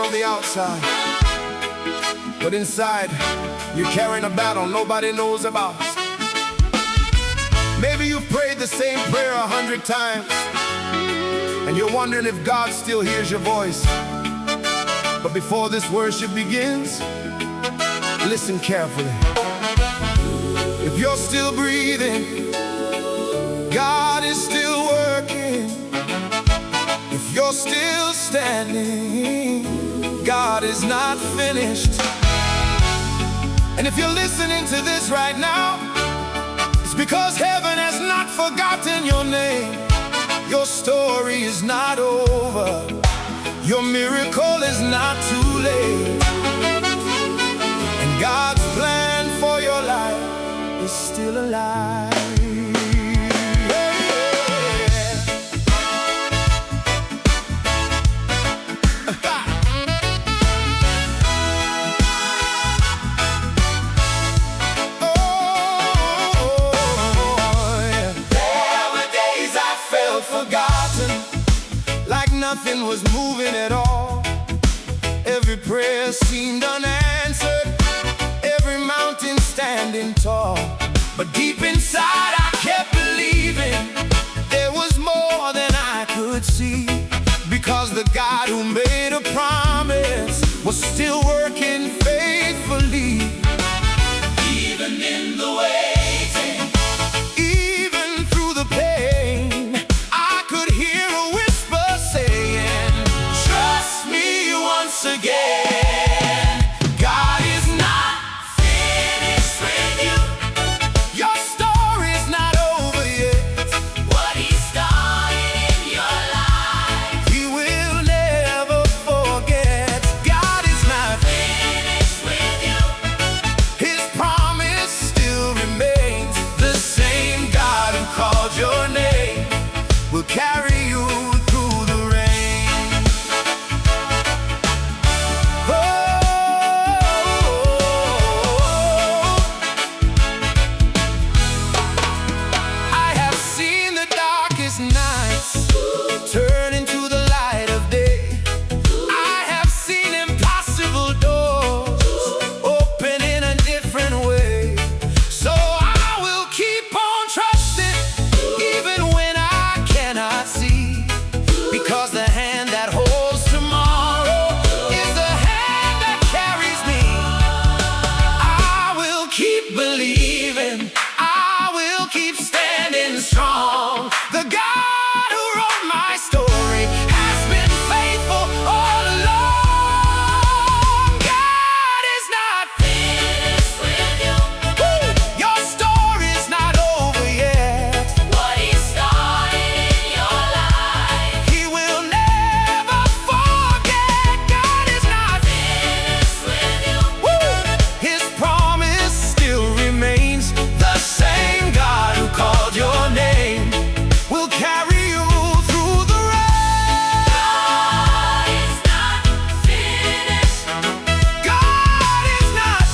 on the outside, but inside, you're carrying a battle nobody knows about. Maybe you've prayed the same prayer 100 times, and you're wondering if God still hears your voice. But before this worship begins, listen carefully. If you're still breathing, God is still working. If you're still standing, God is not finished. And if you're listening to this right now, it's because heaven has not forgotten your name. Your story is not over. Your miracle is not too late. And God's plan for your life is still alive. Nothing was moving at all. Every prayer seemed unanswered, every mountain standing tall. But deep inside I kept believing there was more than I could see, because the God who made a promise was still working faithfully. Even in the waiting, even through the pain, I could hear a whisper saying, trust me once again. God is not finished with you. Your story's not over yet. What He started in your life, He will never forget. God is not finished with you. His promise still remains. The same God who called your name will carry you through the rain. I have seen the darkest nights turn into the light of day. I have seen impossible doors open in a different way. So I will keep on trusting even when I cannot see, because the hand that holds tomorrow is the hand that carries me. I will keep believing, I will keep standing strong. The God who wrote my story has been faithful all along. God is not finished with you. Your story's not over yet. What He started in your life, He will never forget. God is not finished with you. His promise still remains. The same God who called your name will carry you through the rain. God is not finished. God is not.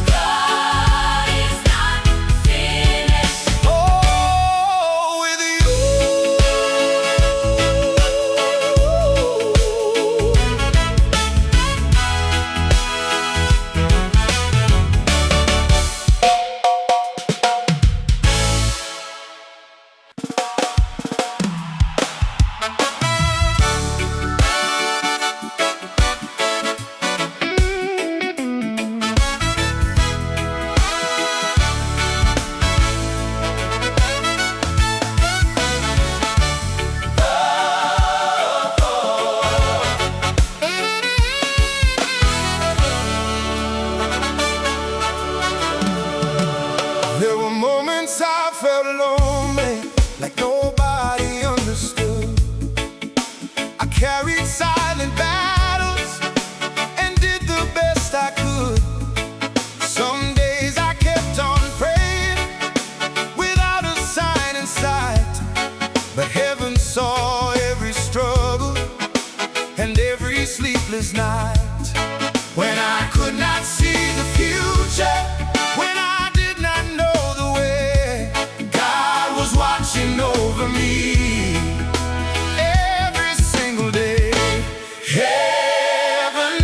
God is not finished. Oh, with you. There were moments I felt lonely, like nobody understood. I carried silent battles and did the best I could. Some days I kept on praying without a sign in sight, but heaven saw every struggle and every sleepless night. When I could not see the future, when I did not know the way, God was watching over me every single day. Heaven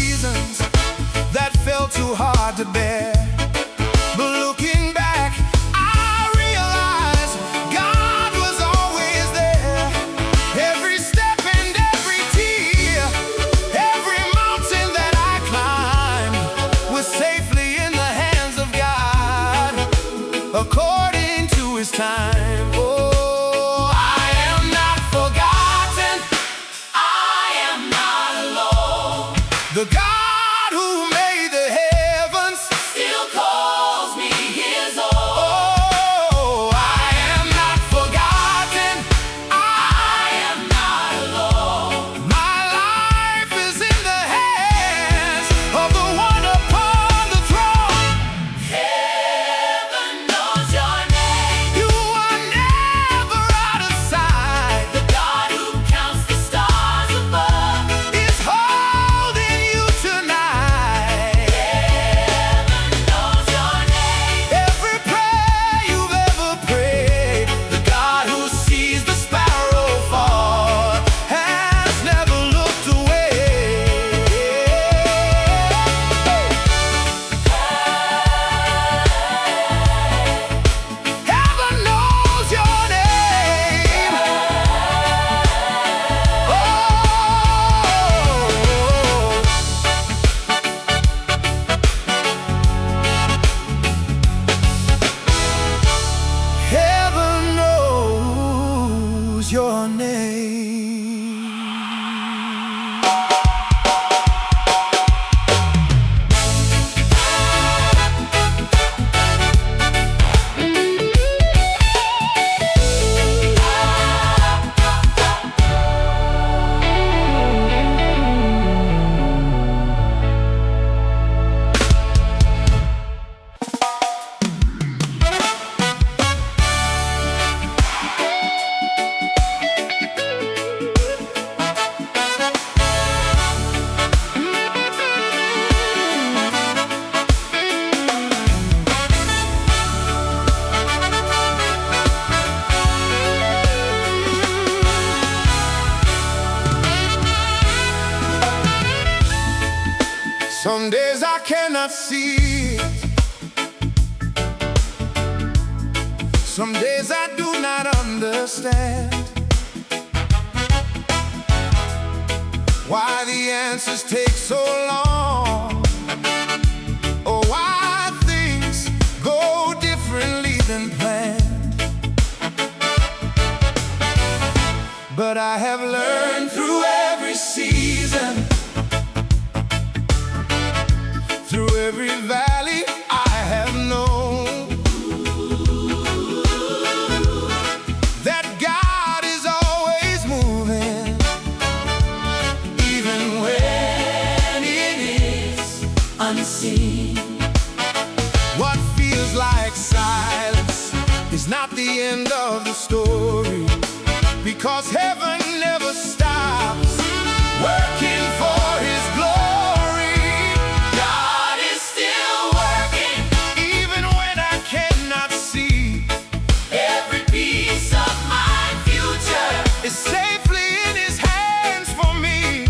seasons that felt too hard to bear. But looking back, I realized God was always there. Every step and every tear, every mountain that I climbed was safely in the hands of God, according to His time. Oh, I am not forgotten. I am not alone. The God who made the heavens still calls me His own. Oh, I am not forgotten. I am not alone. My life is in the hands of the one upon the throne. Heaven knows your name. You are never out of sight. The God who counts the stars above is holding you tonight. Heaven knows your name. Every prayer you've ever prayed, the God who sees the sparrow fall has never looked away. Heaven knows your name. Heaven knows your name. Some days I cannot see it. Some days I do not understand why the answers take so long, or why things go differently than planned. But I have learned through every season, through every valley I have known, that God is always moving, even when it is unseen. What feels like silence is not the end of the story, because heaven never stops working for His glory. God is still working, even when I cannot see. Every piece of my future is safely in His hands for me.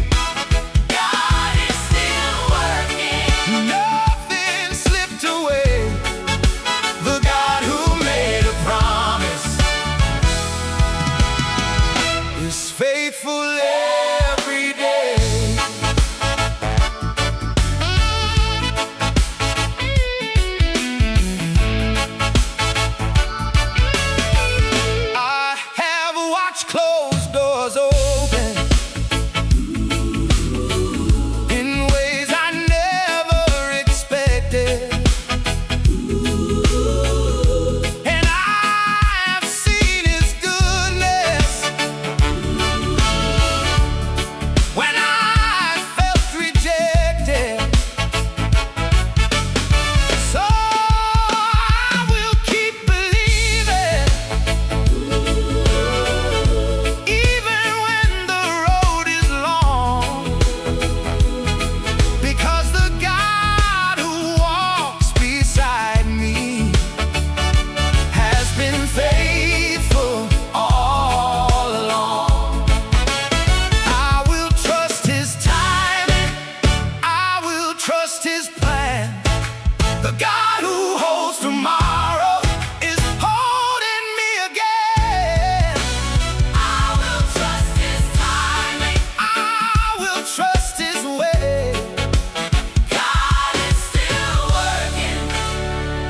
God is still working, nothing slipped away. The God who made a promise is trust His plan. The God who holds tomorrow is holding me again. I will trust His timing. I will trust His way. God is still working.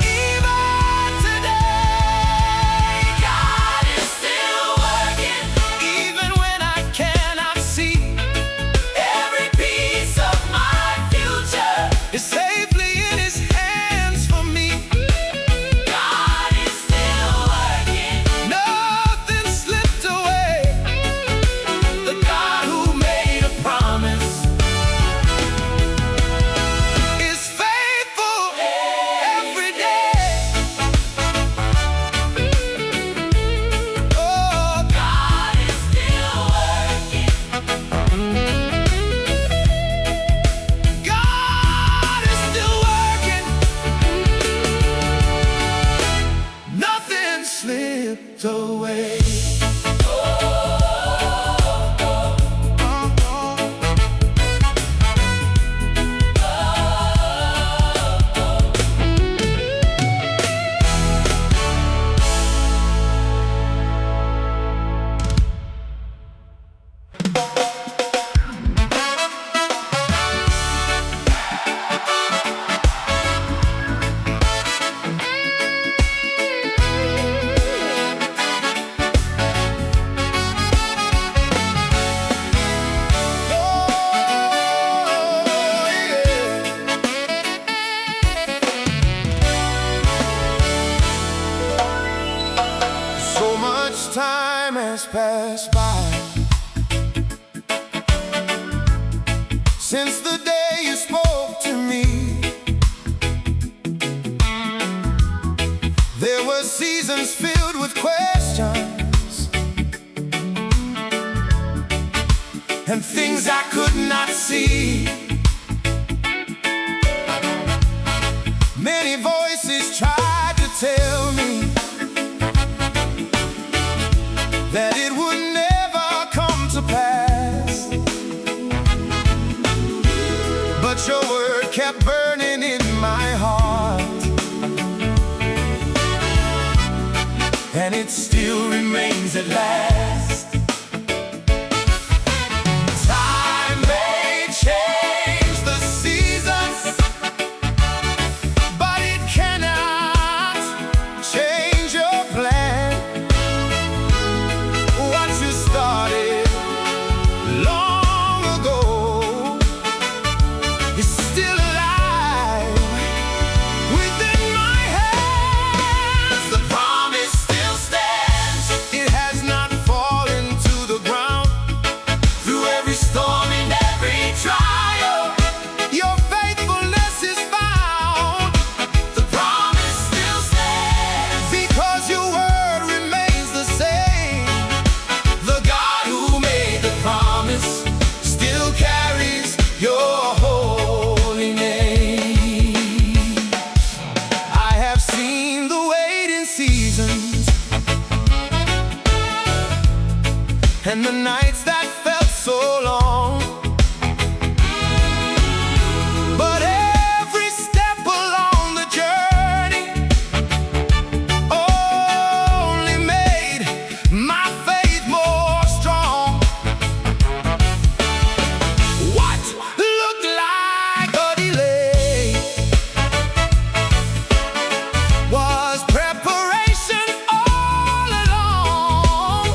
Even today, God is still working. even when I cannot see, Every piece of my future. is safely in His hands for me. God is still working. Nothing slipped away. The God who made a promise is faithful every day. Oh, God is still working. God is still working. Nothing slipped away. So much time has passed by since the day you spoke to me. There were seasons filled with questions and things I could not see. Many voices tried to tell me that it would never come to pass, but your word kept burning in my heart, and it still remains at last. Time may change the seasons, but it cannot change your plan. What you started long ago is still alive within my hands. The promise still stands. It has not fallen to the ground. Through every storm and every trial, your faithfulness is found. The promise still stands. Because your word remains the same. The God who made the promise still carries your holy name. I have seen the waiting seasons and the nights that felt so long, but every step along the journey only made my faith more strong. What looked like a delay was preparation all along,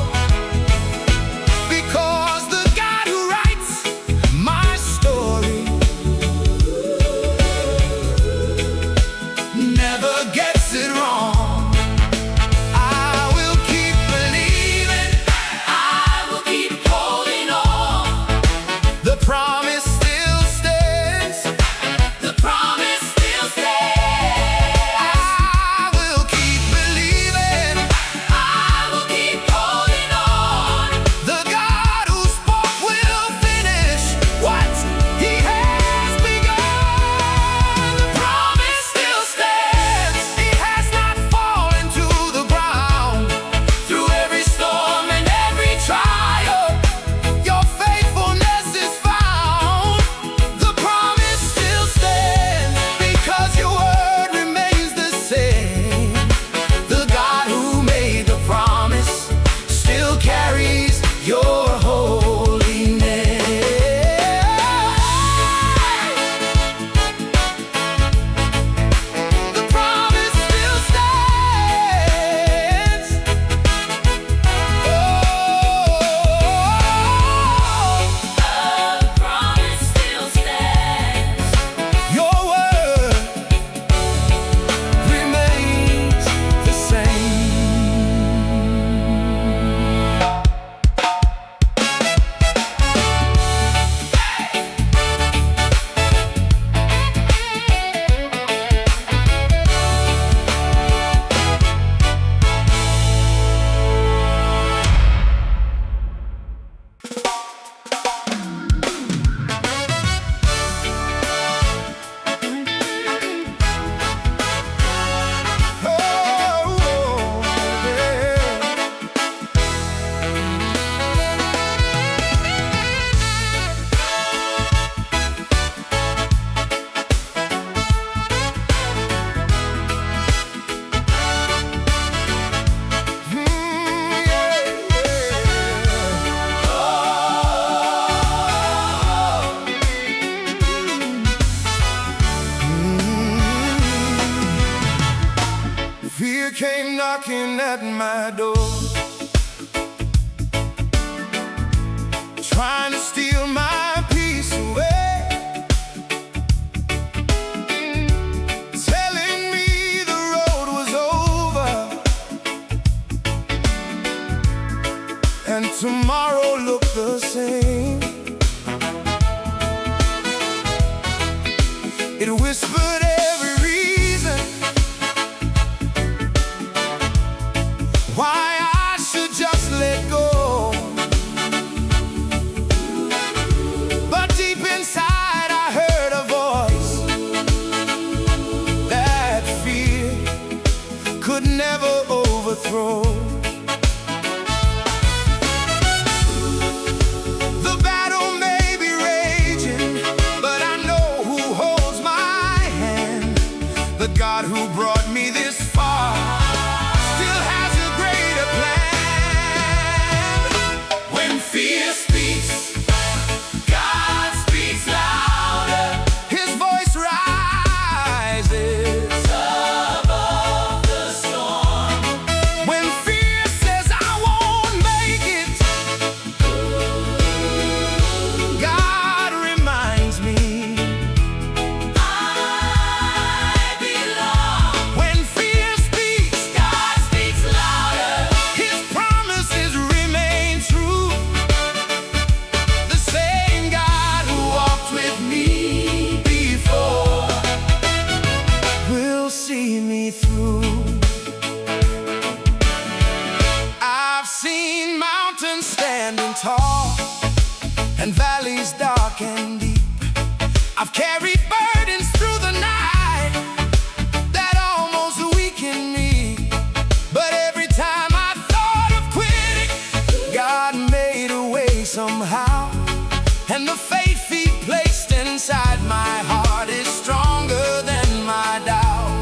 came knocking at my door, trying to steal my peace away, telling me the road was over and tomorrow looked the same. It whispered every reason why I should just let go. But deep inside I heard a voice that fear could never overthrow. The battle may be raging, but I know who holds my hand. The God who brought me this far still has a greater plan. When fear speaks, God speaks louder. His voice rises above the storm. When fear says I won't make it, God reminds me I belong. When fear speaks, God speaks louder. His promises remain true. The same God who walked with me before will see me through. I've seen mountains standing tall and valleys dark and deep. I've carried burdens through the night that almost weakened me. But every time I thought of quitting, God made a way somehow. And the faith He placed inside my heart is stronger than my doubt.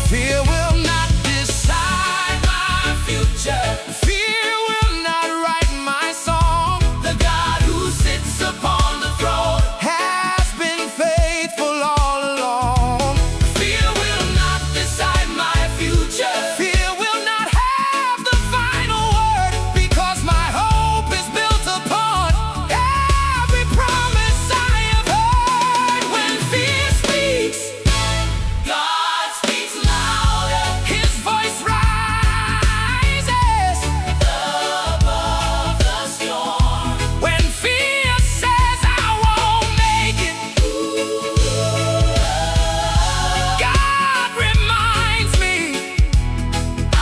Fear will not decide my future. Fear will not write my song. The God who sits upon the throne has been faithful all along. Fear will not decide my future. Fear will not have the final word, because my hope is built upon every promise I have heard. When fear speaks, God speaks louder. His voice rises above the storm. When fear says I won't make it, God reminds me I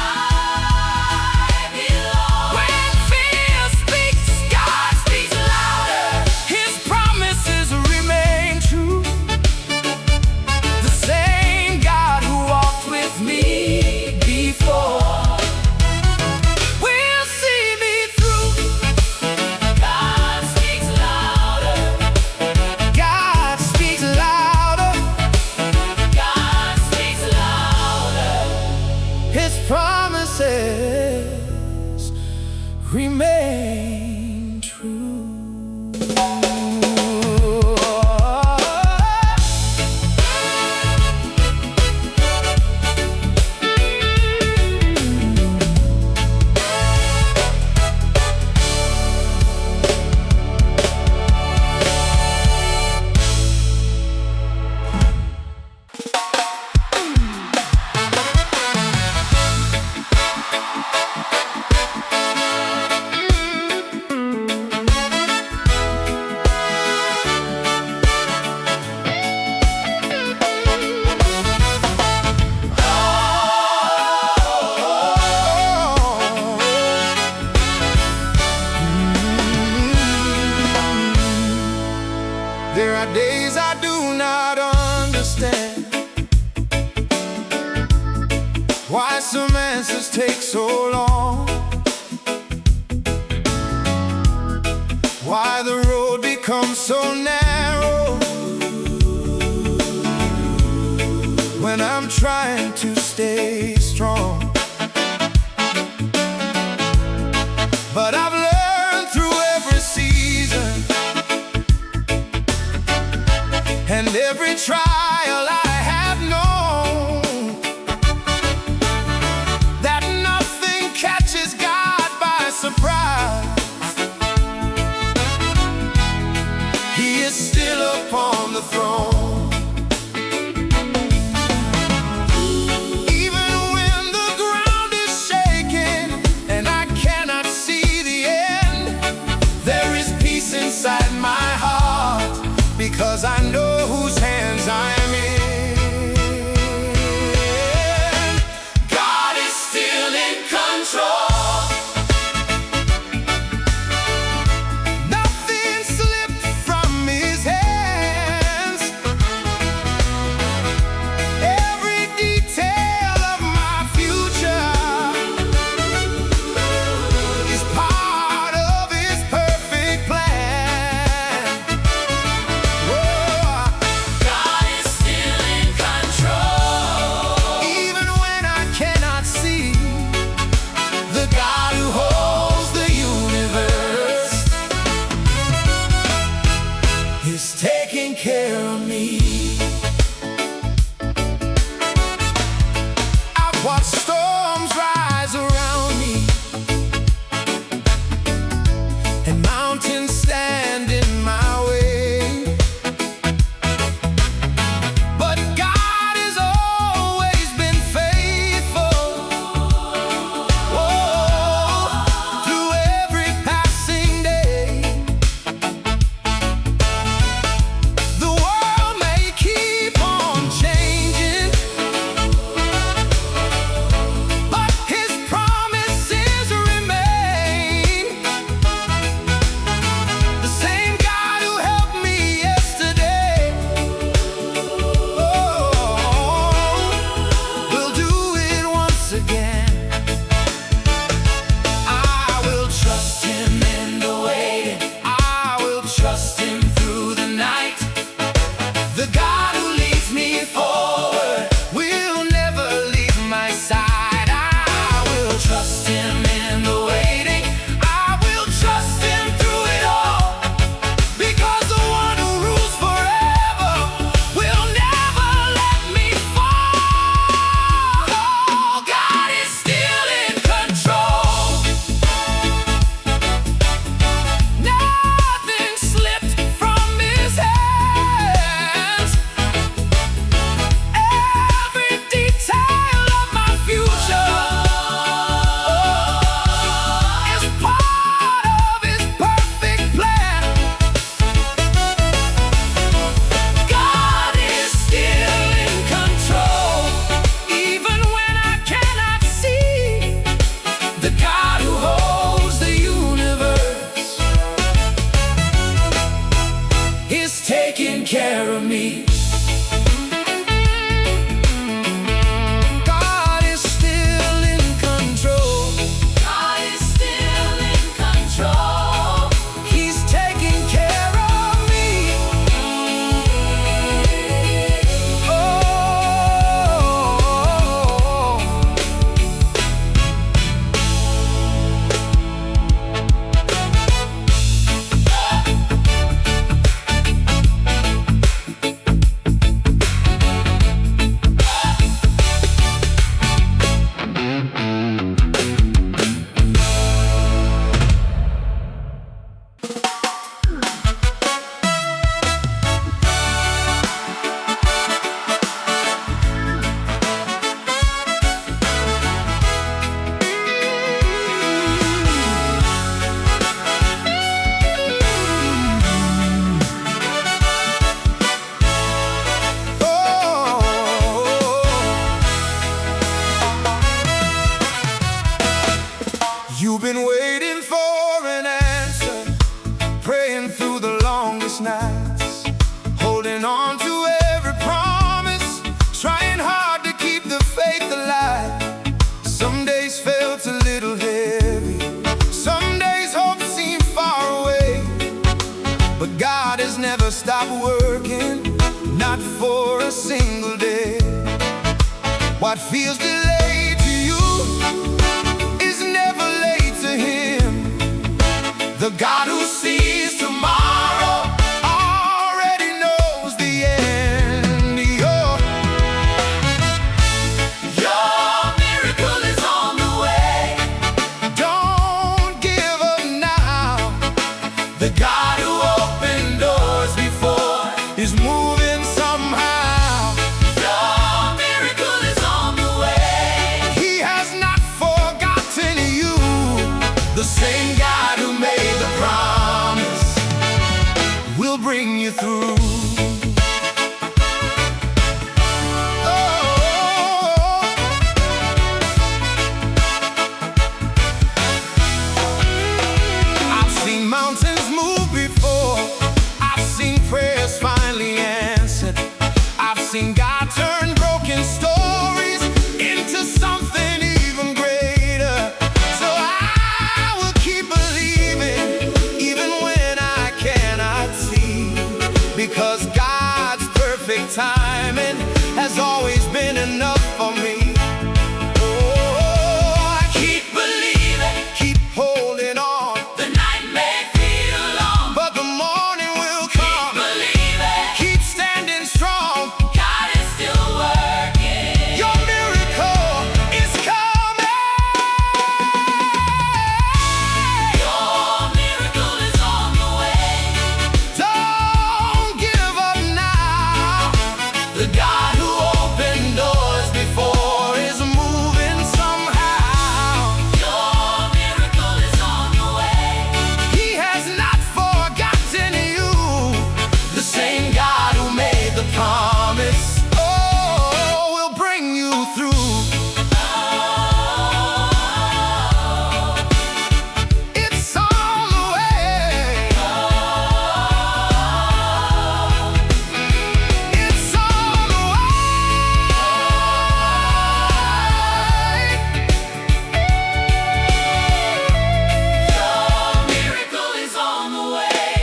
belong. When fear speaks, God speaks louder. His promises remain true. The same God who walked with me before will see me through. God speaks louder. God speaks louder. God speaks louder. His promises remain true. There are days I do not understand why some answers take so long, why the road becomes so narrow when I'm trying to stay strong. But I've learned through every season and every trial I have known never stop working, not for a single day. What feels delayed to you is never late to Him. The God who sees tomorrow already knows the end. Your miracle is on the way. Don't give up now. The God who opened doors before is moving somehow. Your miracle is on the way. He has not forgotten you. The same God who made the promise will bring you through. I've seen mountains move before. I've seen prayers finally answered. I've seen God turn broken stories into something even greater. So I will keep believing even when I cannot see, because God's perfect timing has always been enough for me. Oh, I keep believing, keep holding on. The night may feel long, But the morning will come. believe it. Keep standing strong. God is still working. Your miracle is coming. Your miracle is on the way. Don't give up now. The God who opened doors before is moving somehow. your miracle is on the way. He has not forgotten you. The same God who made the promise, oh, will bring you through. It's on the way. It's on the way. Your miracle is on the way.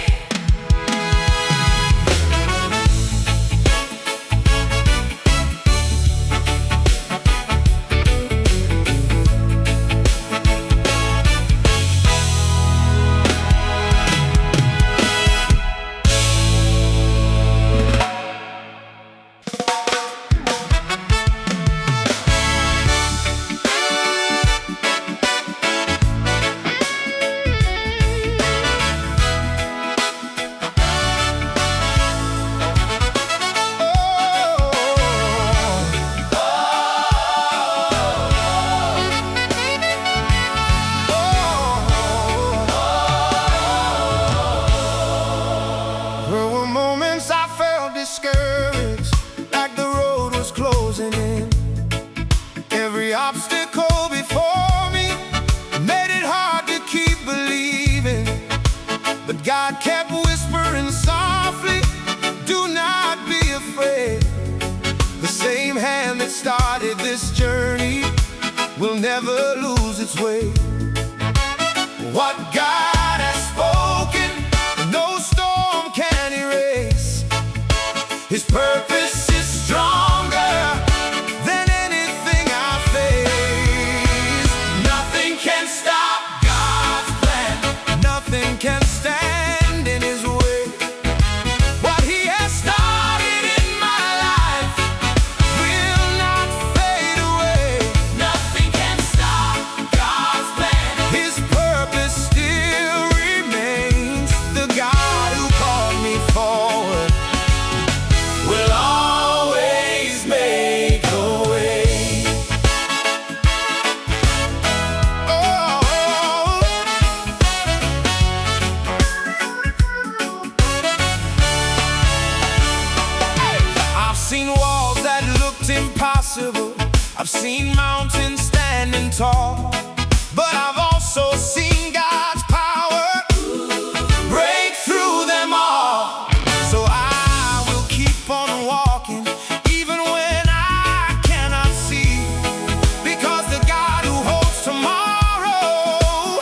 There were moments I felt discouraged, like the road was closing in. Every obstacle before me made it hard to keep believing. But God kept whispering softly, do not be afraid. The same hand that started this journey will never lose its way. What God has spoken, no storm can erase. His purpose is stronger than anything I face. Nothing can stop God's plan. Nothing can stand in His way. What He has started in my life will not fade away. Nothing can stop God's plan. His purpose still remains. The God who called me forward will always make a way. Oh, I've seen walls that looked impossible. I've seen mountains standing tall. But I've also seen God's power break through them all. So I will keep on walking even when I cannot see, because the God who holds tomorrow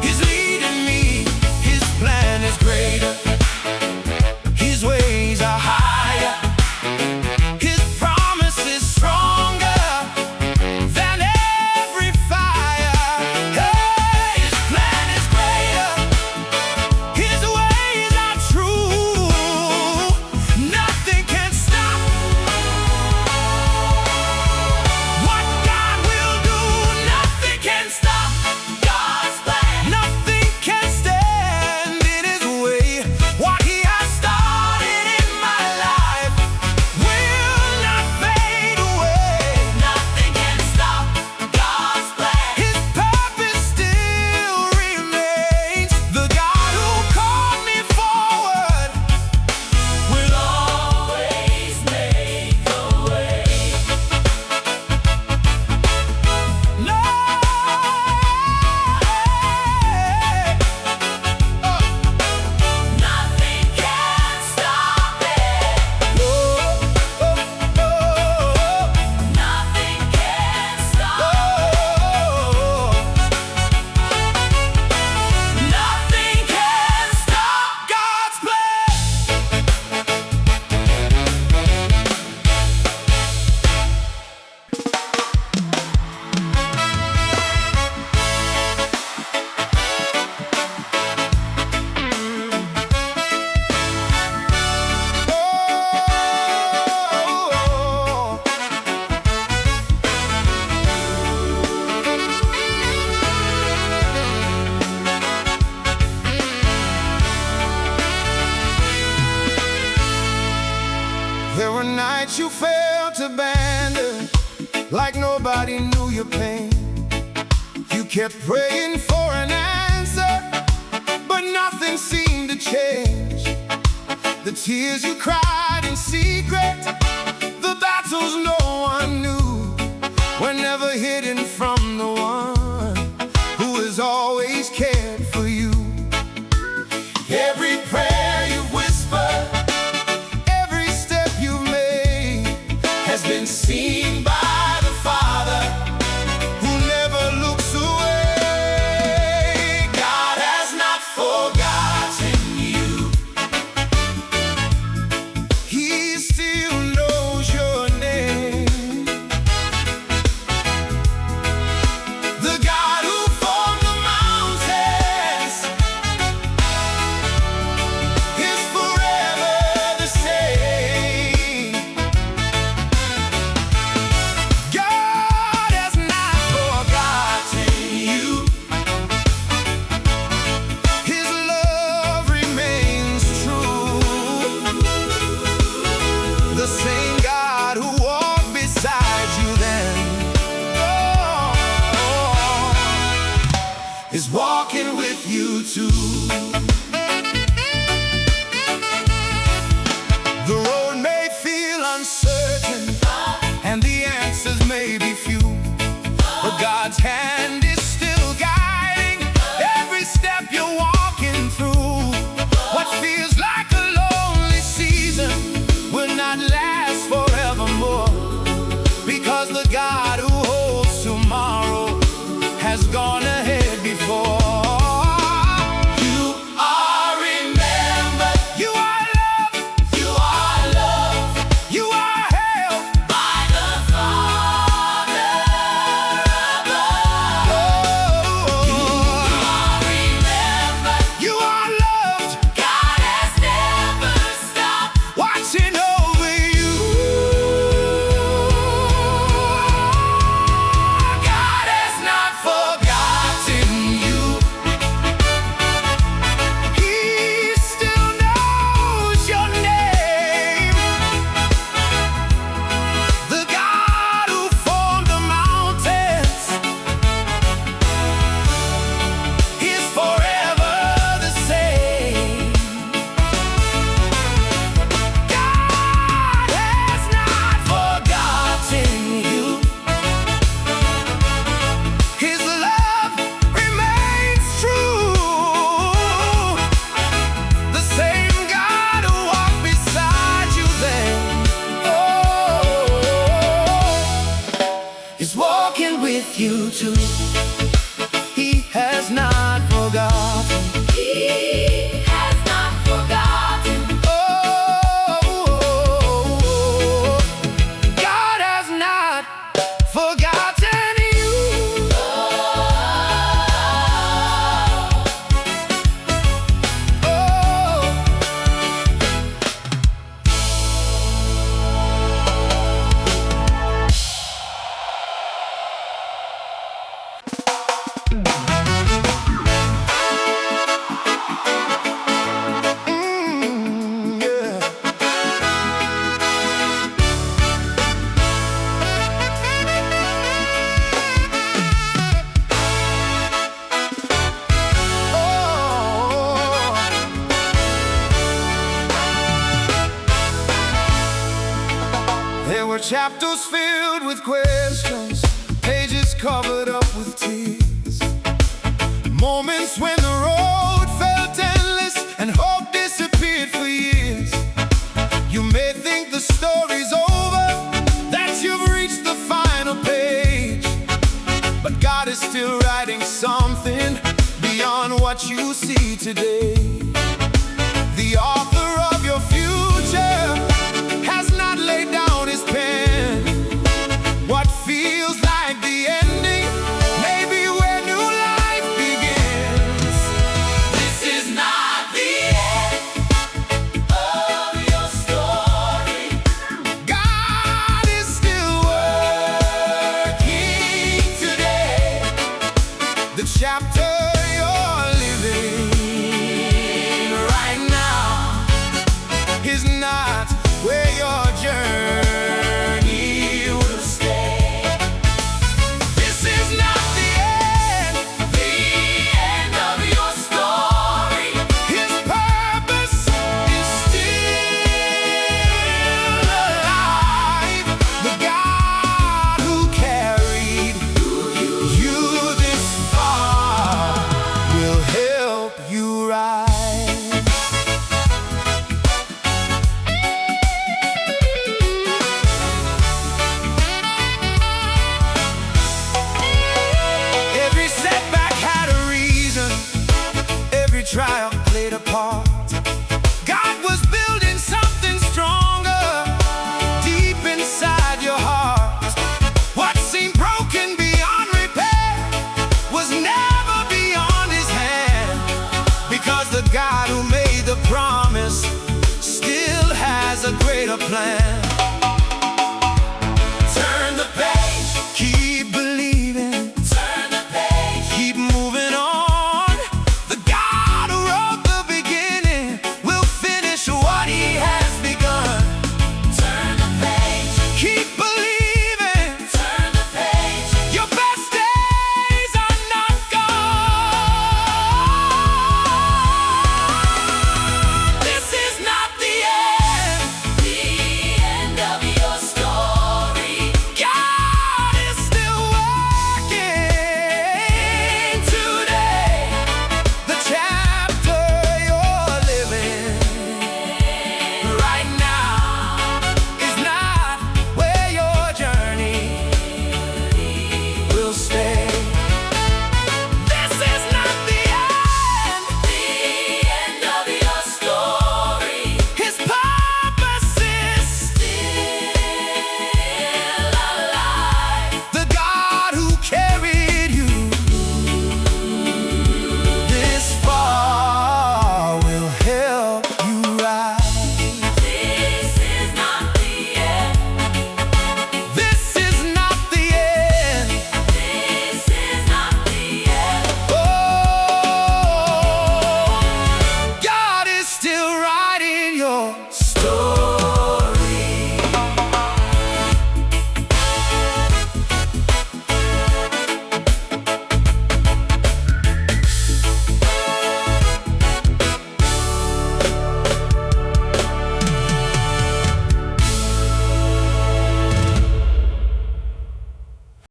is leading me. His plan is greater. There were nights you felt abandoned, like nobody knew your pain. You kept praying for an answer, but nothing seemed to change. The tears you cried in secret, the battles no one knew, were never hidden from the one who has always cared for you. Every prayer you've whispered, every step you've made, has been seen by the Father who never looks away. God has not forgotten you. He still knows your name. The God who formed the mountains is forever the same. God has not forgotten you. His love remains true. The same God who walked beside you then, is walking with you too. The road may feel uncertain, and the answers may be few, but God's hand is still guiding every step you're walking through. What feels like a lonely season will not last forevermore, because the God who holds tomorrow has gone ahead before. You are remembered. You are loved. You are loved. You are held by the Father above. You are remembered. You are loved. God has never stopped watching over you. God has not forgotten you. He still knows your name. The God who formed the mountains is forever the same. God has not forgotten you. His love remains true. The same God who walked beside you then, is walking with you too. He has not forgotten. He has not forgotten. God has not forgotten you. Yeah. There were chapters filled with questions, pages covered up with tears, moments when the road felt endless and hope disappeared for years. You may think the story's over, that you've reached the final page, but God is still writing something beyond what you see today.